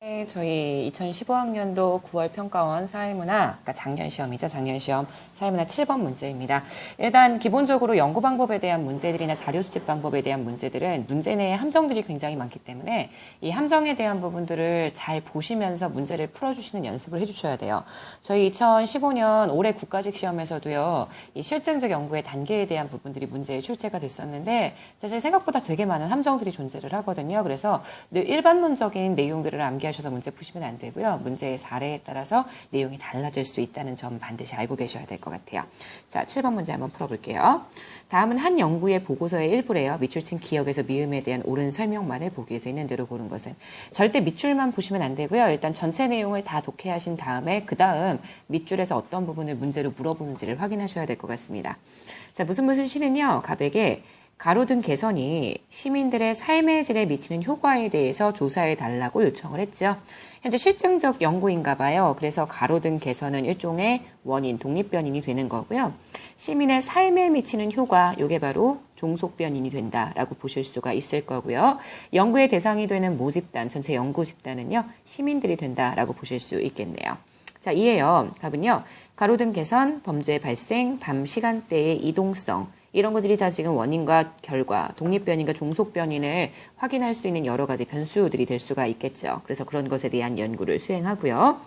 네, 저희 2015학년도 9월 평가원 사회문화, 그러니까 작년 시험이죠. 작년 시험 사회문화 7번 문제입니다. 일단 기본적으로 연구 방법에 대한 문제들이나 자료 수집 방법에 대한 문제들은 문제 내에 함정들이 굉장히 많기 때문에 이 함정에 대한 부분들을 잘 보시면서 문제를 풀어주시는 연습을 해주셔야 돼요. 저희 2015년 올해 국가직 시험에서도요, 이 실증적 연구의 단계에 대한 부분들이 문제에 출제가 됐었는데 사실 생각보다 되게 많은 함정들이 존재를 하거든요. 그래서 늘 일반론적인 내용들을 암기하셔서 문제 푸시면 안 되고요. 문제의 사례에 따라서 내용이 달라질 수 있다는 점 반드시 알고 계셔야 될 것 같아요. 자, 7번 문제 한번 풀어볼게요. 다음은 한 연구의 보고서의 일부래요. 밑줄친 기억에서 미음에 대한 옳은 설명만을 보기 위해서 있는 대로 고른 것은. 절대 밑줄만 보시면 안 되고요. 일단 전체 내용을 다 독해하신 다음에 그 다음 밑줄에서 어떤 부분을 문제로 물어보는지를 확인하셔야 될 것 같습니다. 자, 무슨 시는요. 갑에게 가로등 개선이 시민들의 삶의 질에 미치는 효과에 대해서 조사해달라고 요청을 했죠. 현재 실증적 연구인가 봐요. 그래서 가로등 개선은 일종의 원인, 독립변인이 되는 거고요. 시민의 삶에 미치는 효과, 이게 바로 종속변인이 된다라고 보실 수가 있을 거고요. 연구의 대상이 되는 모집단, 전체 연구 집단은요, 시민들이 된다라고 보실 수 있겠네요. 자, 이에요. 답은요. 가로등 개선, 범죄 발생, 밤 시간대의 이동성, 이런 것들이 다 지금 원인과 결과, 독립변인과 종속변인을 확인할 수 있는 여러 가지 변수들이 될 수가 있겠죠. 그래서 그런 것에 대한 연구를 수행하고요.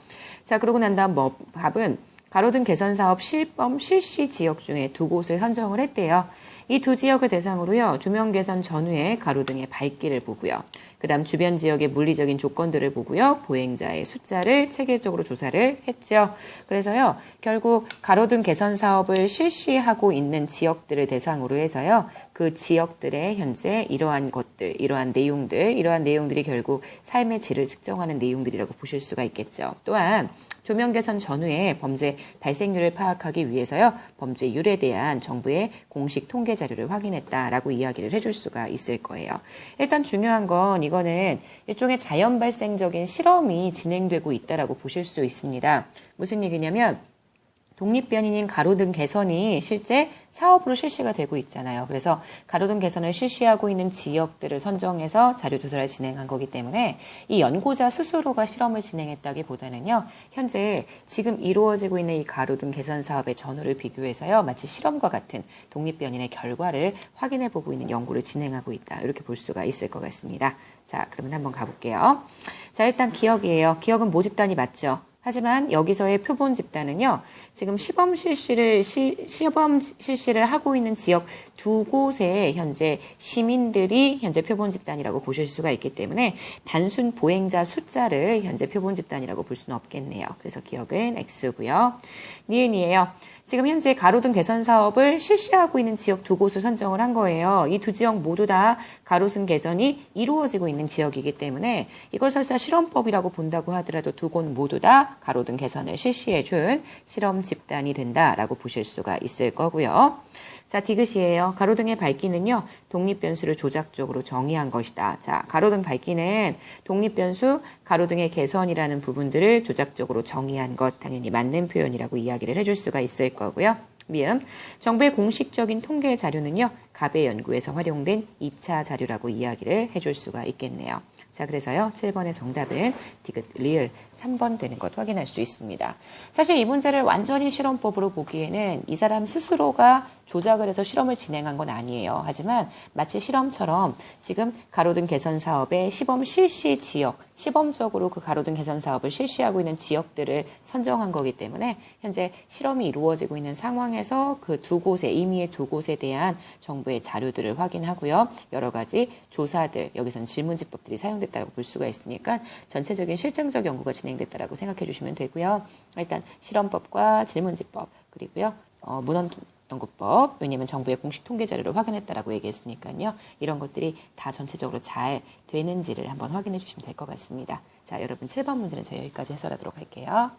자, 그러고 난 다음 답은 가로등 개선 사업 실범 실시 지역 중에 두 곳을 선정을 했대요. 이 두 지역을 대상으로요, 조명 개선 전후에 가로등의 밝기를 보고요. 그 다음 주변 지역의 물리적인 조건들을 보고요. 보행자의 숫자를 체계적으로 조사를 했죠. 그래서요, 결국 가로등 개선 사업을 실시하고 있는 지역들을 대상으로 해서요, 그 지역들의 현재 이러한 것들, 이러한 내용들이 결국 삶의 질을 측정하는 내용들이라고 보실 수가 있겠죠. 또한 조명 개선 전후에 범죄 발생률을 파악하기 위해서요, 범죄율에 대한 정부의 공식 통계 자료를 확인했다라고 이야기를 해줄 수가 있을 거예요. 일단 중요한 건 이거는 일종의 자연 발생적인 실험이 진행되고 있다라고 보실 수 있습니다. 무슨 얘기냐면 독립변인인 가로등 개선이 실제 사업으로 실시가 되고 있잖아요. 그래서 가로등 개선을 실시하고 있는 지역들을 선정해서 자료조사를 진행한 거기 때문에 이 연구자 스스로가 실험을 진행했다기보다는요. 현재 지금 이루어지고 있는 이 가로등 개선 사업의 전후를 비교해서요. 마치 실험과 같은 독립변인의 결과를 확인해보고 있는 연구를 진행하고 있다. 이렇게 볼 수가 있을 것 같습니다. 자, 그러면 한번 가볼게요. 자, 일단 기억이에요. 기억은 모집단이 맞죠? 하지만 여기서의 표본 집단은요, 지금 시범 실시를 하고 있는 지역 두 곳에 현재 시민들이 현재 표본 집단이라고 보실 수가 있기 때문에 단순 보행자 숫자를 현재 표본 집단이라고 볼 수는 없겠네요. 그래서 기억은 X고요. 니은이에요. 지금 현재 가로등 개선 사업을 실시하고 있는 지역 두 곳을 선정을 한 거예요. 이 두 지역 모두 다 가로등 개선이 이루어지고 있는 지역이기 때문에 이걸 설사 실험법이라고 본다고 하더라도 두 곳 모두 다 가로등 개선을 실시해준 실험 집단이 된다라고 보실 수가 있을 거고요. 자, 디귿이에요. 가로등의 밝기는요, 독립변수를 조작적으로 정의한 것이다. 자, 가로등 밝기는 독립변수, 가로등의 개선이라는 부분들을 조작적으로 정의한 것, 당연히 맞는 표현이라고 이야기를 해줄 수가 있을 거고요. 미음, 정부의 공식적인 통계 자료는요, 갑의 연구에서 활용된 2차 자료라고 이야기를 해줄 수가 있겠네요. 자, 그래서요, 7번의 정답은 디귿, 리을 3번 되는 것 확인할 수 있습니다. 사실 이 문제를 완전히 실험법으로 보기에는 이 사람 스스로가 조작을 해서 실험을 진행한 건 아니에요. 하지만 마치 실험처럼 지금 가로등 개선 사업의 시범 실시 지역, 시범적으로 그 가로등 개선 사업을 실시하고 있는 지역들을 선정한 거기 때문에 현재 실험이 이루어지고 있는 상황에서 그 두 곳에, 임의의 두 곳에 대한 정부의 자료들을 확인하고요. 여러 가지 조사들, 여기서는 질문지법들이 사용됐다고 볼 수가 있으니까 전체적인 실증적 연구가 진행됐다고 생각해 주시면 되고요. 일단 실험법과 질문지법, 그리고요. 문헌연구법, 왜냐하면 정부의 공식 통계 자료를 확인했다라고 얘기했으니까요. 이런 것들이 다 전체적으로 잘 되는지를 한번 확인해 주시면 될 것 같습니다. 자, 여러분 7번 문제는 저희 여기까지 해설하도록 할게요.